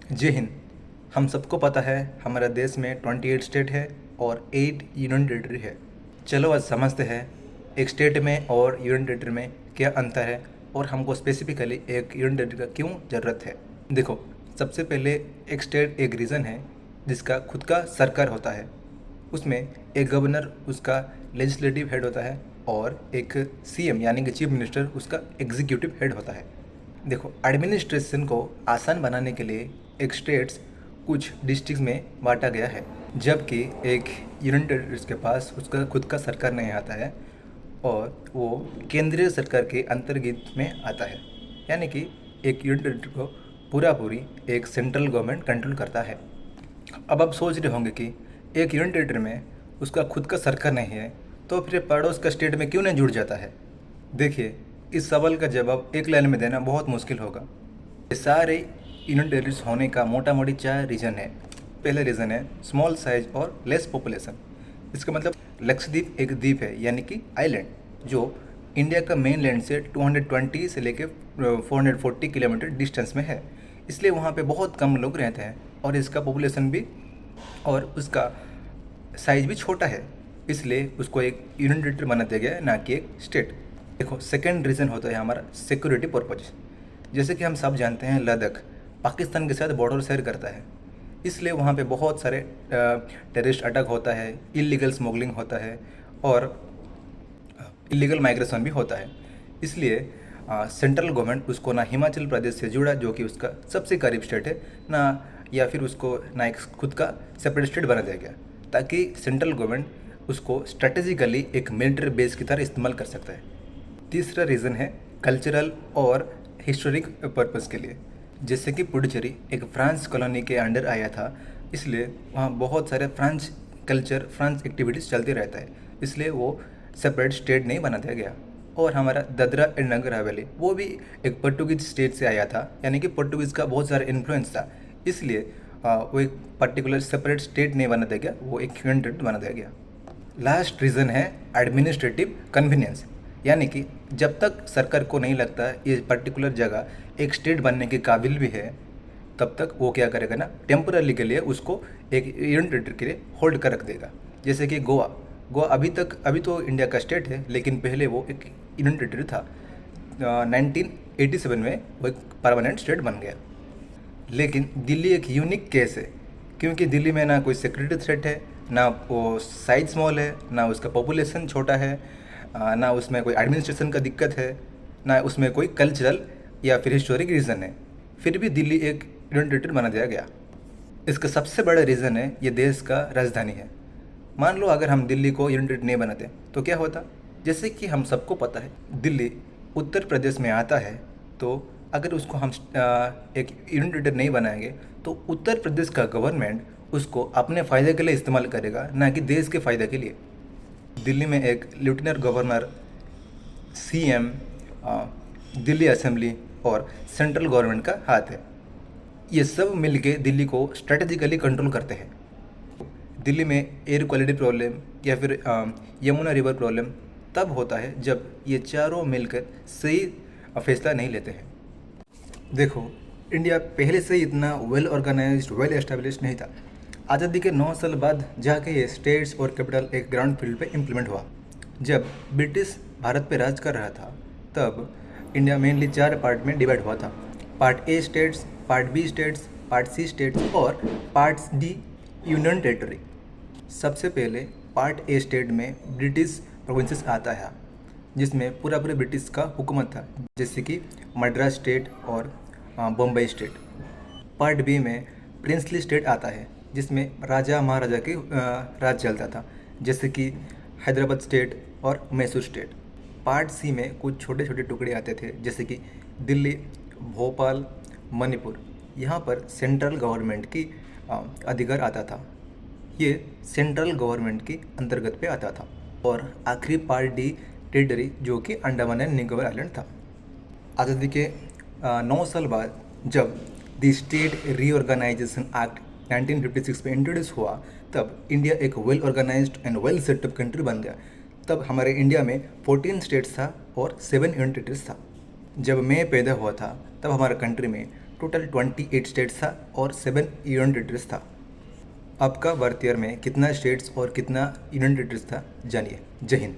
जय हिंद। हम सबको पता है हमारे देश में 28 स्टेट है और 8 यूनियन टेरिटरी है। चलो आज समझते हैं एक स्टेट में और यूनियन टेरिटरी में क्या अंतर है और हमको स्पेसिफिकली एक यूनियन टेरिटरी का क्यों ज़रूरत है। देखो, सबसे पहले एक स्टेट एक रीजन है जिसका खुद का सरकार होता है। उसमें एक गवर्नर उसका लेजिस्लेटिव हेड होता है और एक सीएम यानी कि चीफ मिनिस्टर उसका एग्जीक्यूटिव हेड होता है। देखो, एडमिनिस्ट्रेशन को आसान बनाने के लिए एक स्टेट्स कुछ डिस्ट्रिक्ट्स में बांटा गया है, जबकि एक यूनियन टेरिटरीज के पास उसका खुद का सरकार नहीं आता है और वो केंद्रीय सरकार के अंतर्गत में आता है। यानी कि एक यूनियन टेरिटरी को पूरा पूरी एक सेंट्रल गवर्नमेंट कंट्रोल करता है। अब आप सोच रहे होंगे कि एक यूनियन टेरिटरी में उसका खुद का सरकार नहीं है तो फिर पड़ोस का स्टेट में क्यों नहीं जुड़ जाता है। देखिए, इस सवाल का जवाब एक लाइन में देना बहुत मुश्किल होगा। ये सारे यूनियन टेरिटरीज होने का मोटा मोटी 4 रीज़न है। पहला रीज़न है स्मॉल साइज और लेस पॉपुलेशन। इसका मतलब लक्षद्वीप एक द्वीप है यानी कि आइलैंड, जो इंडिया का मेन लैंड से 220 से लेकर 440 किलोमीटर डिस्टेंस में है। इसलिए वहाँ पे बहुत कम लोग रहते हैं और इसका पॉपुलेशन भी और उसका साइज भी छोटा है। इसलिए उसको एक यूनियन टेरिटरी बना दिया गया है, ना कि एक स्टेट। देखो, सेकंड रीज़न होता है हमारा सिक्योरिटी पर्पज। जैसे कि हम सब जानते हैं लद्दाख पाकिस्तान के साथ बॉर्डर शेयर करता है, इसलिए वहाँ पे बहुत सारे टेररिस्ट अटैक होता है, इलीगल स्मगलिंग होता है और इलीगल माइग्रेशन भी होता है। इसलिए सेंट्रल गवर्नमेंट उसको ना हिमाचल प्रदेश से जुड़ा, जो कि उसका सबसे करीब स्टेट है, ना या फिर उसको ना एक खुद का सेपरेट स्टेट बना दिया गया, ताकि सेंट्रल गवर्नमेंट उसको स्ट्रेटेजिकली एक मिलिट्री बेस की तरह इस्तेमाल कर सकता है। तीसरा रीज़न है कल्चरल और हिस्टोरिक पर्पस के लिए। जैसे कि पुडुचेरी एक फ्रांस कॉलोनी के अंडर आया था, इसलिए वहाँ बहुत सारे फ्रांस कल्चर फ्रांस एक्टिविटीज़ चलते रहता है, इसलिए वो सेपरेट स्टेट नहीं बना दिया गया। और हमारा दादरा एंड नगर हवेली वो भी एक पोर्टुगीज स्टेट से आया था, यानी कि पोर्टुगीज़ का बहुत सारा इन्फ्लुएंस था, इसलिए वो एक पर्टिकुलर सेपरेट स्टेट नहीं बना दिया गया, वो एक यूनियन टेरिटरी बना दिया गया। लास्ट रीज़न है एडमिनिस्ट्रेटिव कन्वीनियंस, यानी कि जब तक सरकार को नहीं लगता ये पर्टिकुलर जगह एक स्टेट बनने के काबिल भी है, तब तक वो क्या करेगा ना, टेम्पररी के लिए उसको एक यूनियन टेरिटरी के लिए होल्ड कर रख देगा। जैसे कि गोवा गोवा अभी तो इंडिया का स्टेट है, लेकिन पहले वो एक यूनियन टेरिटरी था। 1987 में वो एक परमानेंट स्टेट बन गया। लेकिन दिल्ली एक यूनिक केस है, क्योंकि दिल्ली में ना कोई सिक्योरिटी थ्रेट है, ना वो साइज स्मॉल है, ना उसका पॉपुलेशन छोटा है, ना उसमें कोई एडमिनिस्ट्रेशन का दिक्कत है, ना उसमें कोई कल्चरल या फिर हिस्टोरिक रीज़न है। फिर भी दिल्ली एक यूनियन टेरिटरी बना दिया गया। इसका सबसे बड़ा रीज़न है ये देश का राजधानी है। मान लो अगर हम दिल्ली को यूनियन टेरिटरी नहीं बनाते तो क्या होता। जैसे कि हम सबको पता है दिल्ली उत्तर प्रदेश में आता है, तो अगर उसको हम एक यूनियन टेरिटरी नहीं बनाएंगे तो उत्तर प्रदेश का गवर्नमेंट उसको अपने फ़ायदे के लिए इस्तेमाल करेगा, ना कि देश के फ़ायदे के लिए। दिल्ली में एक lieutenant governor, CM, Delhi assembly और सेंट्रल गवर्नमेंट का हाथ है। ये सब मिलके दिल्ली को स्ट्रेटेजिकली कंट्रोल करते हैं। दिल्ली में एयर क्वालिटी प्रॉब्लम या फिर यमुना रिवर प्रॉब्लम तब होता है जब ये चारों मिलकर सही फैसला नहीं लेते हैं। देखो, इंडिया पहले से ही इतना वेल ऑर्गेनाइज्ड वेल एस्टेब्लिश नहीं था। आज़ादी के 9 साल बाद जाके ये स्टेट्स और कैपिटल एक ग्राउंड फील्ड पे इम्प्लीमेंट हुआ। जब ब्रिटिश भारत पे राज कर रहा था तब इंडिया मेनली 4 पार्ट में डिवाइड हुआ था। Part A states, part B states, part C states और पार्ट डी यूनियन टेरिटरी। सबसे पहले पार्ट ए स्टेट में ब्रिटिश प्रोविंसेस आता है, जिसमें पूरा ब्रिटिश का हुकूमत था, जैसे कि मद्रास स्टेट और बम्बई स्टेट। पार्ट बी में प्रिंसली स्टेट आता है, जिसमें राजा महाराजा के राज चलता था, जैसे कि हैदराबाद स्टेट और मैसूर स्टेट। पार्ट सी में कुछ छोटे छोटे टुकड़े आते थे, जैसे कि दिल्ली, भोपाल, मणिपुर। यहाँ पर सेंट्रल गवर्नमेंट की अधिकार आता था, ये सेंट्रल गवर्नमेंट की अंतर्गत पे आता था। और आखिरी पार्ट डी टेरिटरी, जो कि अंडमान एंड निकोबार आइलैंड था। आज़ादी के 9 साल बाद जब द स्टेट रीऑर्गेनाइजेशन एक्ट 1956 में इंट्रोड्यूस हुआ, तब इंडिया एक well organised and well setup country बन गया। तब हमारे इंडिया में 14 स्टेट्स था और 7 यूनियन टेरिटरीज था। जब मैं पैदा हुआ था तब हमारे कंट्री में टोटल 28 स्टेट्स था और 7 यूनियन टेरिटरीज था। आपका भारत ईयर में कितना स्टेट्स और कितना यूनियन टेरिटरीज था, जानिए। जय हिंद।